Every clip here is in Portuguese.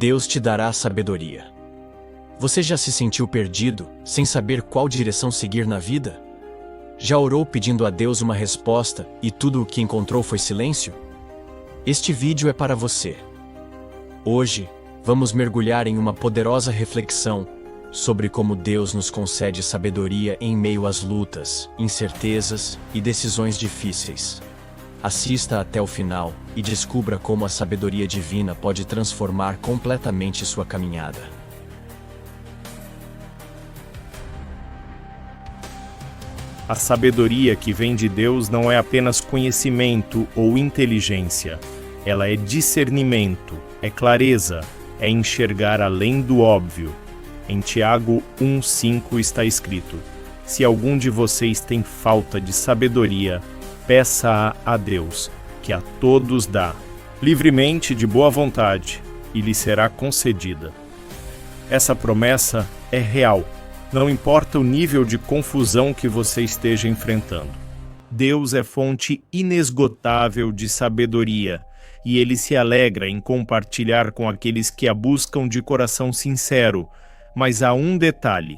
Deus te dará sabedoria. Você já se sentiu perdido, sem saber qual direção seguir na vida? Já orou pedindo a Deus uma resposta e tudo o que encontrou foi silêncio? Este vídeo é para você. Hoje, vamos mergulhar em uma poderosa reflexão sobre como Deus nos concede sabedoria em meio às lutas, incertezas e decisões difíceis. Assista até o final e descubra como a sabedoria divina pode transformar completamente sua caminhada. A sabedoria que vem de Deus não é apenas conhecimento ou inteligência. Ela é discernimento, é clareza, é enxergar além do óbvio. Em Tiago 1,5 está escrito: se algum de vocês tem falta de sabedoria, peça-a a Deus, que a todos dá, livremente de boa vontade, e lhe será concedida. Essa promessa é real, não importa o nível de confusão que você esteja enfrentando. Deus é fonte inesgotável de sabedoria, e Ele se alegra em compartilhar com aqueles que a buscam de coração sincero. Mas há um detalhe: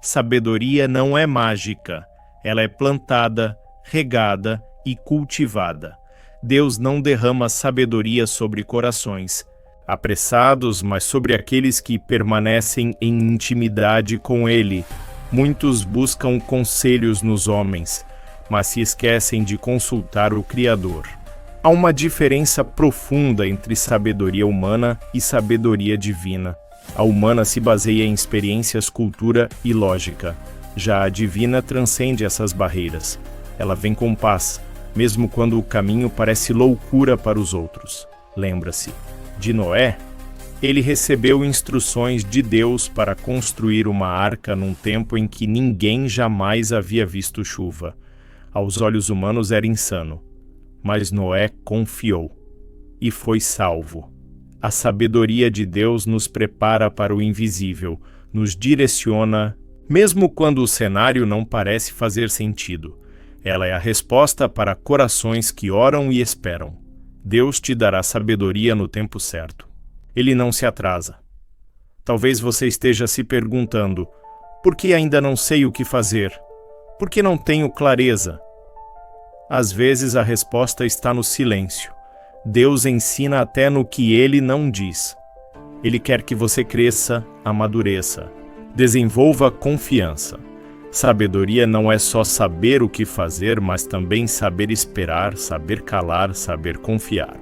sabedoria não é mágica, ela é plantada, regada e cultivada. Deus não derrama sabedoria sobre corações apressados, mas sobre aqueles que permanecem em intimidade com Ele. Muitos buscam conselhos nos homens, mas se esquecem de consultar o Criador. Há uma diferença profunda entre sabedoria humana e sabedoria divina. A humana se baseia em experiências, cultura e lógica. Já a divina transcende essas barreiras. Ela vem com paz, mesmo quando o caminho parece loucura para os outros. Lembra-se de Noé? Ele recebeu instruções de Deus para construir uma arca num tempo em que ninguém jamais havia visto chuva. Aos olhos humanos era insano, mas Noé confiou e foi salvo. A sabedoria de Deus nos prepara para o invisível, nos direciona, mesmo quando o cenário não parece fazer sentido. Ela é a resposta para corações que oram e esperam. Deus te dará sabedoria no tempo certo. Ele não se atrasa. Talvez você esteja se perguntando: por que ainda não sei o que fazer? Por que não tenho clareza? Às vezes a resposta está no silêncio. Deus ensina até no que Ele não diz. Ele quer que você cresça, amadureça, desenvolva confiança. Sabedoria não é só saber o que fazer, mas também saber esperar, saber calar, saber confiar.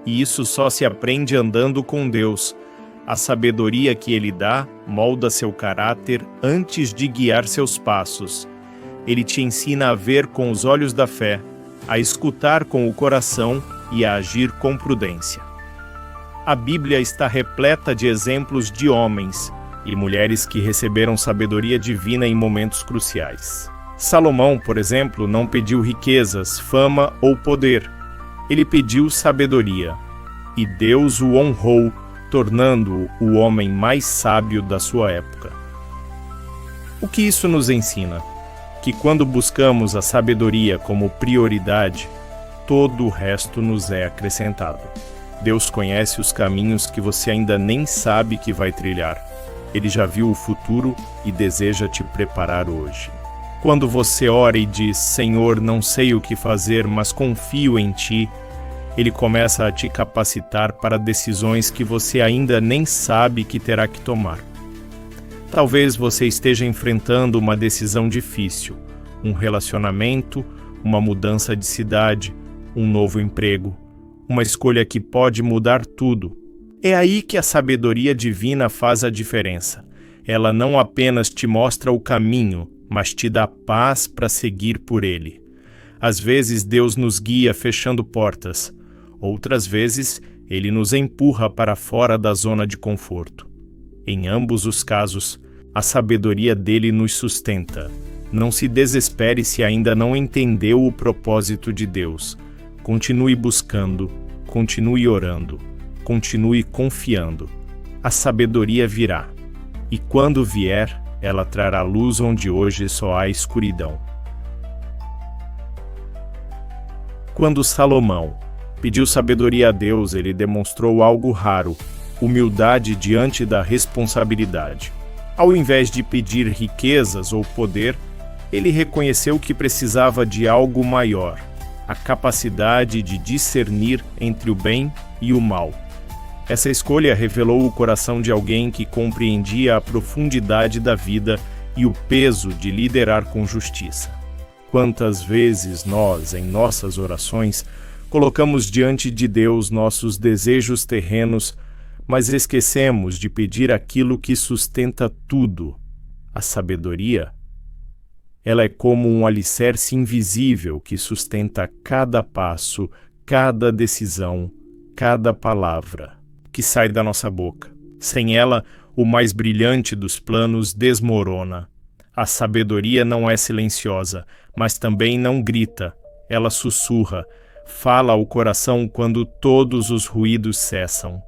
E isso só se aprende andando com Deus. A sabedoria que Ele dá molda seu caráter antes de guiar seus passos. Ele te ensina a ver com os olhos da fé, a escutar com o coração e a agir com prudência. A Bíblia está repleta de exemplos de homens e mulheres que receberam sabedoria divina em momentos cruciais. Salomão, por exemplo, não pediu riquezas, fama ou poder. Ele pediu sabedoria, e Deus o honrou, tornando-o o homem mais sábio da sua época. O que isso nos ensina? Que quando buscamos a sabedoria como prioridade, todo o resto nos é acrescentado. Deus conhece os caminhos que você ainda nem sabe que vai trilhar. Ele já viu o futuro e deseja te preparar hoje. Quando você ora e diz: Senhor, não sei o que fazer, mas confio em Ti, Ele começa a te capacitar para decisões que você ainda nem sabe que terá que tomar. Talvez você esteja enfrentando uma decisão difícil, um relacionamento, uma mudança de cidade, um novo emprego, uma escolha que pode mudar tudo. É aí que a sabedoria divina faz a diferença. Ela não apenas te mostra o caminho, mas te dá paz para seguir por ele. Às vezes Deus nos guia fechando portas, outras vezes Ele nos empurra para fora da zona de conforto. Em ambos os casos, a sabedoria dele nos sustenta. Não se desespere se ainda não entendeu o propósito de Deus. Continue buscando, continue orando, continue confiando. A sabedoria virá, e quando vier, ela trará luz onde hoje só há escuridão. Quando Salomão pediu sabedoria a Deus, ele demonstrou algo raro, humildade diante da responsabilidade. Ao invés de pedir riquezas ou poder, ele reconheceu que precisava de algo maior, a capacidade de discernir entre o bem e o mal. Essa escolha revelou o coração de alguém que compreendia a profundidade da vida e o peso de liderar com justiça. Quantas vezes nós, em nossas orações, colocamos diante de Deus nossos desejos terrenos, mas esquecemos de pedir aquilo que sustenta tudo, a sabedoria. Ela é como um alicerce invisível que sustenta cada passo, cada decisão, cada palavra que sai da nossa boca. Sem ela, o mais brilhante dos planos desmorona. A sabedoria não é silenciosa, mas também não grita. Ela sussurra, fala ao coração quando todos os ruídos cessam.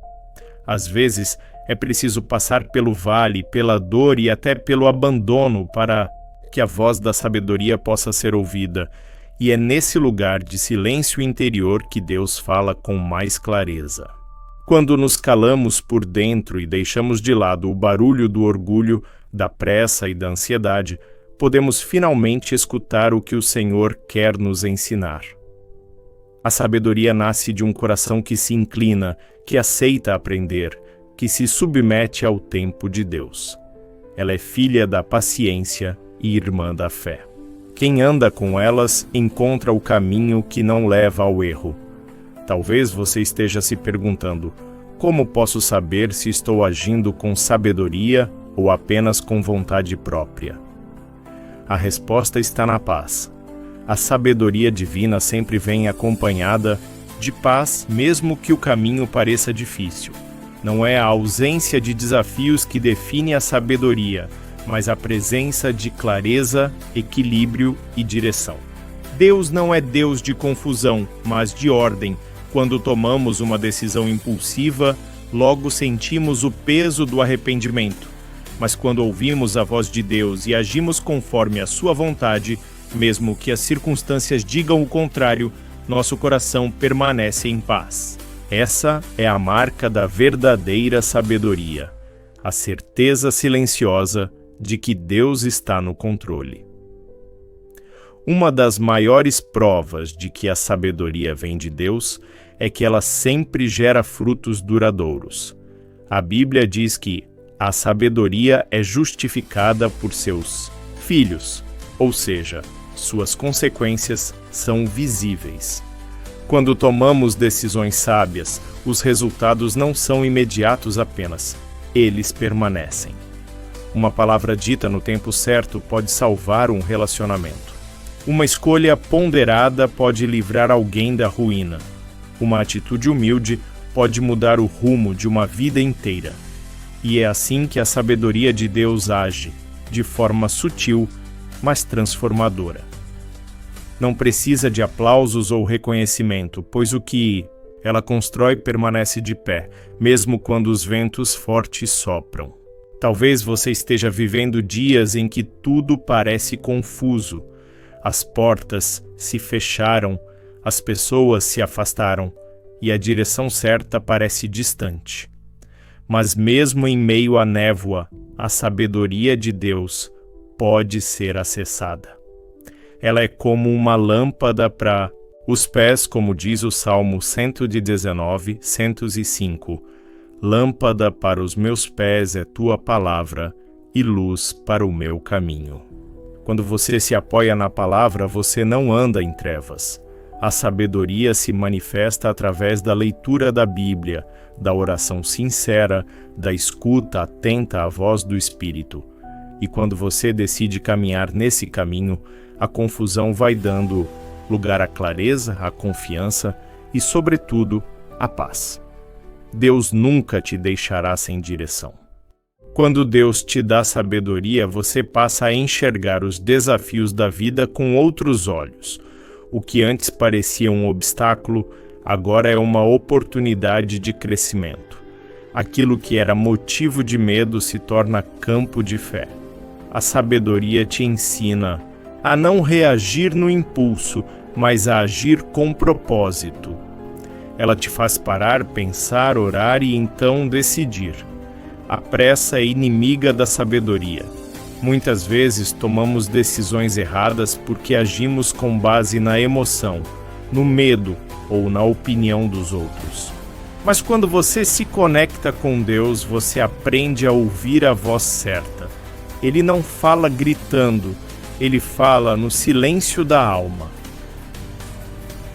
Às vezes, é preciso passar pelo vale, pela dor e até pelo abandono para que a voz da sabedoria possa ser ouvida. E é nesse lugar de silêncio interior que Deus fala com mais clareza. Quando nos calamos por dentro e deixamos de lado o barulho do orgulho, da pressa e da ansiedade, podemos finalmente escutar o que o Senhor quer nos ensinar. A sabedoria nasce de um coração que se inclina, que aceita aprender, que se submete ao tempo de Deus. Ela é filha da paciência e irmã da fé. Quem anda com elas encontra o caminho que não leva ao erro. Talvez você esteja se perguntando: como posso saber se estou agindo com sabedoria ou apenas com vontade própria? A resposta está na paz. A sabedoria divina sempre vem acompanhada de paz, mesmo que o caminho pareça difícil. Não é a ausência de desafios que define a sabedoria, mas a presença de clareza, equilíbrio e direção. Deus não é Deus de confusão, mas de ordem. Quando tomamos uma decisão impulsiva, logo sentimos o peso do arrependimento. Mas quando ouvimos a voz de Deus e agimos conforme a sua vontade, mesmo que as circunstâncias digam o contrário, nosso coração permanece em paz. Essa é a marca da verdadeira sabedoria, a certeza silenciosa de que Deus está no controle. Uma das maiores provas de que a sabedoria vem de Deus é que ela sempre gera frutos duradouros. A Bíblia diz que a sabedoria é justificada por seus filhos, ou seja, suas consequências são visíveis. Quando tomamos decisões sábias, os resultados não são imediatos apenas, eles permanecem. Uma palavra dita no tempo certo pode salvar um relacionamento. Uma escolha ponderada pode livrar alguém da ruína. Uma atitude humilde pode mudar o rumo de uma vida inteira. E é assim que a sabedoria de Deus age, de forma sutil, mas transformadora. Não precisa de aplausos ou reconhecimento, pois o que ela constrói permanece de pé, mesmo quando os ventos fortes sopram. Talvez você esteja vivendo dias em que tudo parece confuso. As portas se fecharam, as pessoas se afastaram e a direção certa parece distante. Mas mesmo em meio à névoa, a sabedoria de Deus pode ser acessada. Ela é como uma lâmpada para os pés, como diz o Salmo 119, 105. Lâmpada para os meus pés é tua palavra e luz para o meu caminho. Quando você se apoia na palavra, você não anda em trevas. A sabedoria se manifesta através da leitura da Bíblia, da oração sincera, da escuta atenta à voz do Espírito. E quando você decide caminhar nesse caminho, a confusão vai dando lugar à clareza, à confiança e, sobretudo, à paz. Deus nunca te deixará sem direção. Quando Deus te dá sabedoria, você passa a enxergar os desafios da vida com outros olhos. O que antes parecia um obstáculo, agora é uma oportunidade de crescimento. Aquilo que era motivo de medo se torna campo de fé. A sabedoria te ensina a não reagir no impulso, mas a agir com propósito. Ela te faz parar, pensar, orar e então decidir. A pressa é inimiga da sabedoria. Muitas vezes tomamos decisões erradas porque agimos com base na emoção, no medo ou na opinião dos outros. Mas quando você se conecta com Deus, você aprende a ouvir a voz certa. Ele não fala gritando, ele fala no silêncio da alma.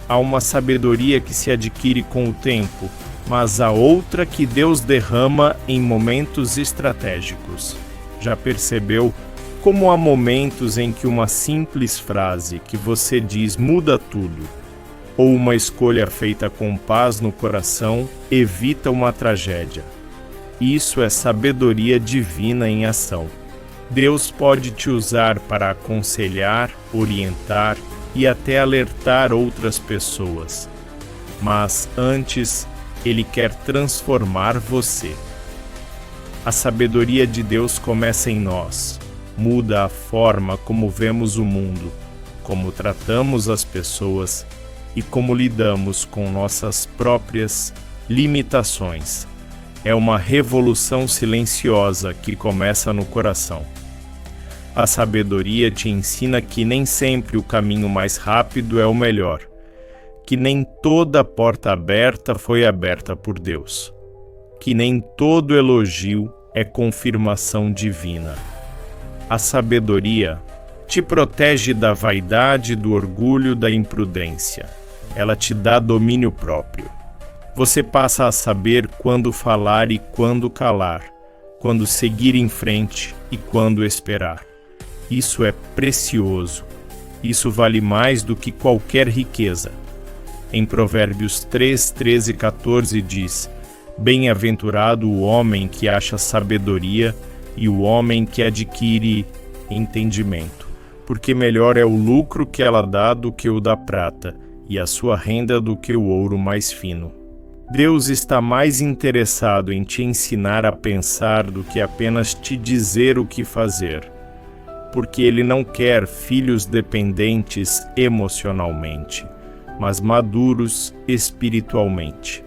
Há uma sabedoria que se adquire com o tempo, mas há outra que Deus derrama em momentos estratégicos. Já percebeu como há momentos em que uma simples frase que você diz muda tudo, ou uma escolha feita com paz no coração evita uma tragédia? Isso é sabedoria divina em ação. Deus pode te usar para aconselhar, orientar e até alertar outras pessoas. Mas antes, Ele quer transformar você. A sabedoria de Deus começa em nós. Muda a forma como vemos o mundo, como tratamos as pessoas e como lidamos com nossas próprias limitações. É uma revolução silenciosa que começa no coração. A sabedoria te ensina que nem sempre o caminho mais rápido é o melhor, que nem toda porta aberta foi aberta por Deus, que nem todo elogio é confirmação divina. A sabedoria te protege da vaidade, do orgulho, da imprudência. Ela te dá domínio próprio. Você passa a saber quando falar e quando calar, quando seguir em frente e quando esperar. Isso é precioso. Isso vale mais do que qualquer riqueza. Em Provérbios 3, 13 e 14 diz: Bem-aventurado o homem que acha sabedoria e o homem que adquire entendimento, porque melhor é o lucro que ela dá do que o da prata, e a sua renda do que o ouro mais fino. Deus está mais interessado em te ensinar a pensar do que apenas te dizer o que fazer, porque Ele não quer filhos dependentes emocionalmente, mas maduros espiritualmente.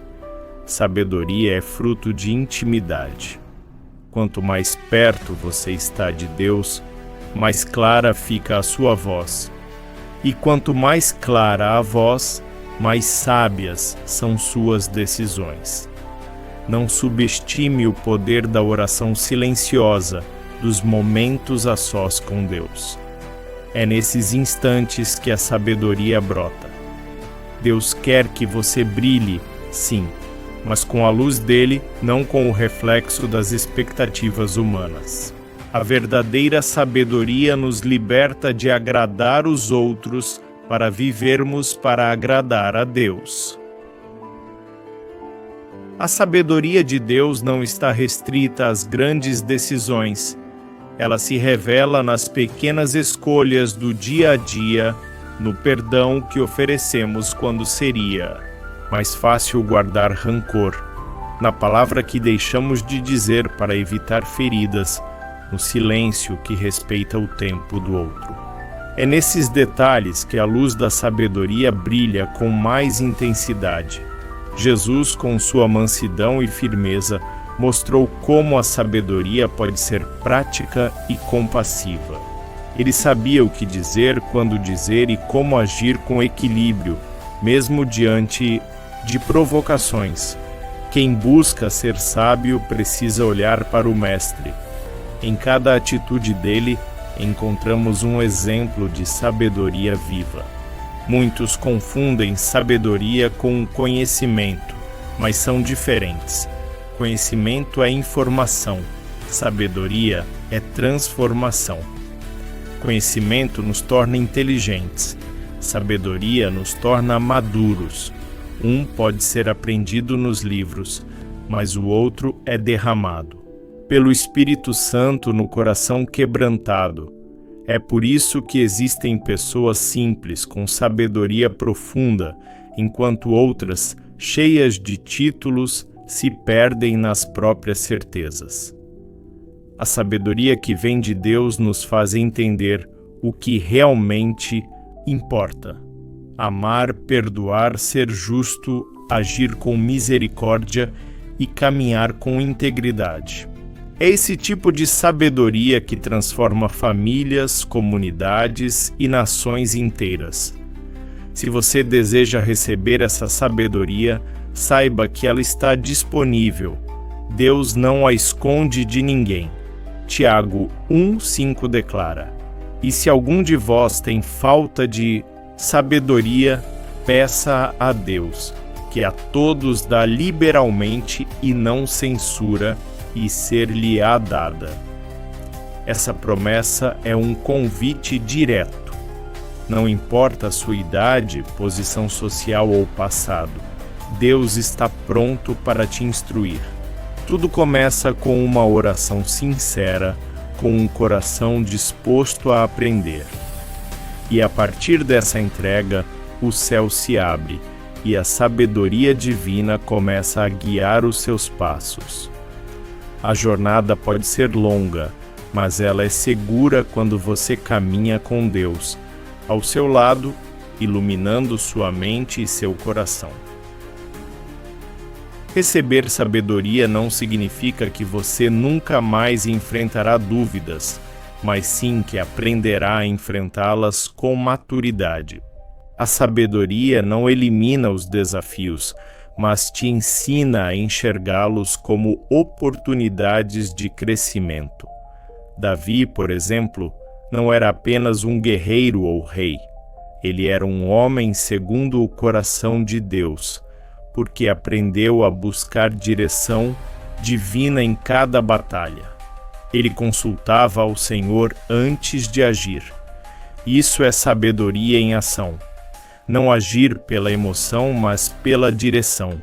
Sabedoria é fruto de intimidade. Quanto mais perto você está de Deus, mais clara fica a sua voz. E quanto mais clara a voz, mais sábias são suas decisões. Não subestime o poder da oração silenciosa, dos momentos a sós com Deus. É nesses instantes que a sabedoria brota. Deus quer que você brilhe, sim, mas com a luz dele, não com o reflexo das expectativas humanas. A verdadeira sabedoria nos liberta de agradar os outros para vivermos para agradar a Deus. A sabedoria de Deus não está restrita às grandes decisões. Ela se revela nas pequenas escolhas do dia a dia, no perdão que oferecemos quando seria mais fácil guardar rancor, na palavra que deixamos de dizer para evitar feridas, no silêncio que respeita o tempo do outro. É nesses detalhes que a luz da sabedoria brilha com mais intensidade. Jesus, com sua mansidão e firmeza, mostrou como a sabedoria pode ser prática e compassiva. Ele sabia o que dizer, quando dizer e como agir com equilíbrio, mesmo diante de provocações. Quem busca ser sábio precisa olhar para o Mestre. Em cada atitude dele, encontramos um exemplo de sabedoria viva. Muitos confundem sabedoria com conhecimento, mas são diferentes. Conhecimento é informação, sabedoria é transformação. Conhecimento nos torna inteligentes, sabedoria nos torna maduros. Um pode ser aprendido nos livros, mas o outro é derramado pelo Espírito Santo no coração quebrantado. É por isso que existem pessoas simples com sabedoria profunda, enquanto outras, cheias de títulos, se perdem nas próprias certezas. A sabedoria que vem de Deus nos faz entender o que realmente importa. Amar, perdoar, ser justo, agir com misericórdia e caminhar com integridade. É esse tipo de sabedoria que transforma famílias, comunidades e nações inteiras. Se você deseja receber essa sabedoria, saiba que ela está disponível. Deus não a esconde de ninguém. Tiago 1,5 declara: E se algum de vós tem falta de sabedoria, peça a Deus, que a todos dá liberalmente e não censura, e ser-lhe-á dada. Essa promessa é um convite direto. Não importa a sua idade, posição social ou passado, Deus está pronto para te instruir. Tudo começa com uma oração sincera, com um coração disposto a aprender. E a partir dessa entrega, o céu se abre e a sabedoria divina começa a guiar os seus passos. A jornada pode ser longa, mas ela é segura quando você caminha com Deus, ao seu lado, iluminando sua mente e seu coração. Receber sabedoria não significa que você nunca mais enfrentará dúvidas, mas sim que aprenderá a enfrentá-las com maturidade. A sabedoria não elimina os desafios, mas te ensina a enxergá-los como oportunidades de crescimento. Davi, por exemplo, não era apenas um guerreiro ou rei. Ele era um homem segundo o coração de Deus, porque aprendeu a buscar direção divina em cada batalha. Ele consultava ao Senhor antes de agir. Isso é sabedoria em ação. Não agir pela emoção, mas pela direção.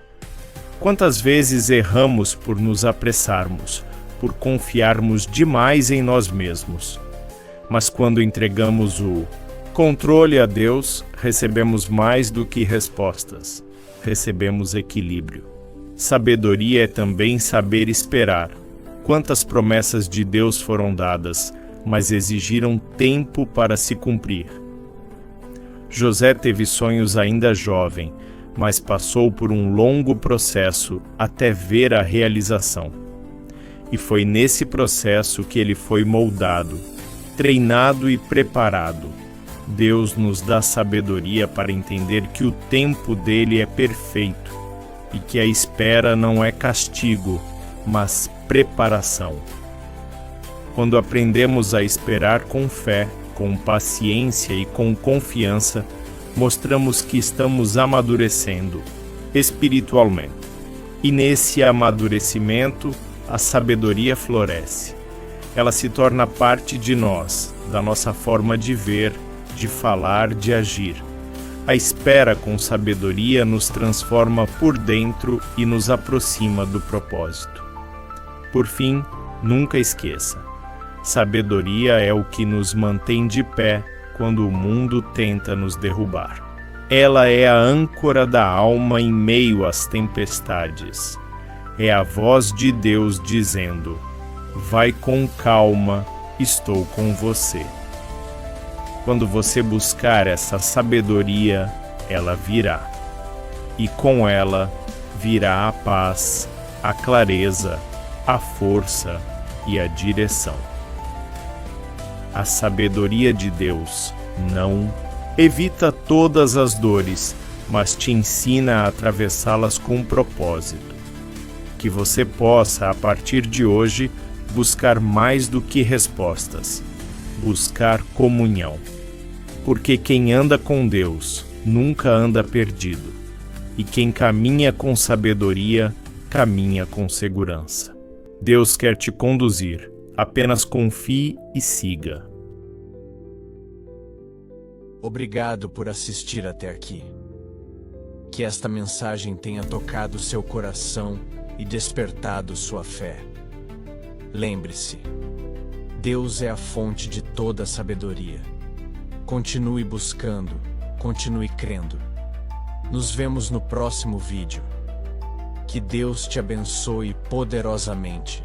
Quantas vezes erramos por nos apressarmos, por confiarmos demais em nós mesmos? Mas quando entregamos o controle a Deus, recebemos mais do que respostas. Recebemos equilíbrio. Sabedoria é também saber esperar. Quantas promessas de Deus foram dadas, mas exigiram tempo para se cumprir. José teve sonhos ainda jovem, mas passou por um longo processo até ver a realização. E foi nesse processo que ele foi moldado, treinado e preparado. Deus nos dá sabedoria para entender que o tempo dele é perfeito e que a espera não é castigo, mas preparação. Quando aprendemos a esperar com fé, com paciência e com confiança, mostramos que estamos amadurecendo espiritualmente. E nesse amadurecimento, a sabedoria floresce. Ela se torna parte de nós, da nossa forma de ver, de falar, de agir. A espera com sabedoria nos transforma por dentro e nos aproxima do propósito. Por fim, nunca esqueça: sabedoria é o que nos mantém de pé quando o mundo tenta nos derrubar. Ela é a âncora da alma em meio às tempestades. É a voz de Deus dizendo: vai com calma, estou com você. Quando você buscar essa sabedoria, ela virá. E com ela virá a paz, a clareza, a força e a direção. A sabedoria de Deus não evita todas as dores, mas te ensina a atravessá-las com propósito. Que você possa, a partir de hoje, buscar mais do que respostas, buscar comunhão. Porque quem anda com Deus nunca anda perdido, e quem caminha com sabedoria, caminha com segurança. Deus quer te conduzir, apenas confie e siga. Obrigado por assistir até aqui. Que esta mensagem tenha tocado seu coração e despertado sua fé. Lembre-se, Deus é a fonte de toda sabedoria. Continue buscando, continue crendo. Nos vemos no próximo vídeo. Que Deus te abençoe poderosamente.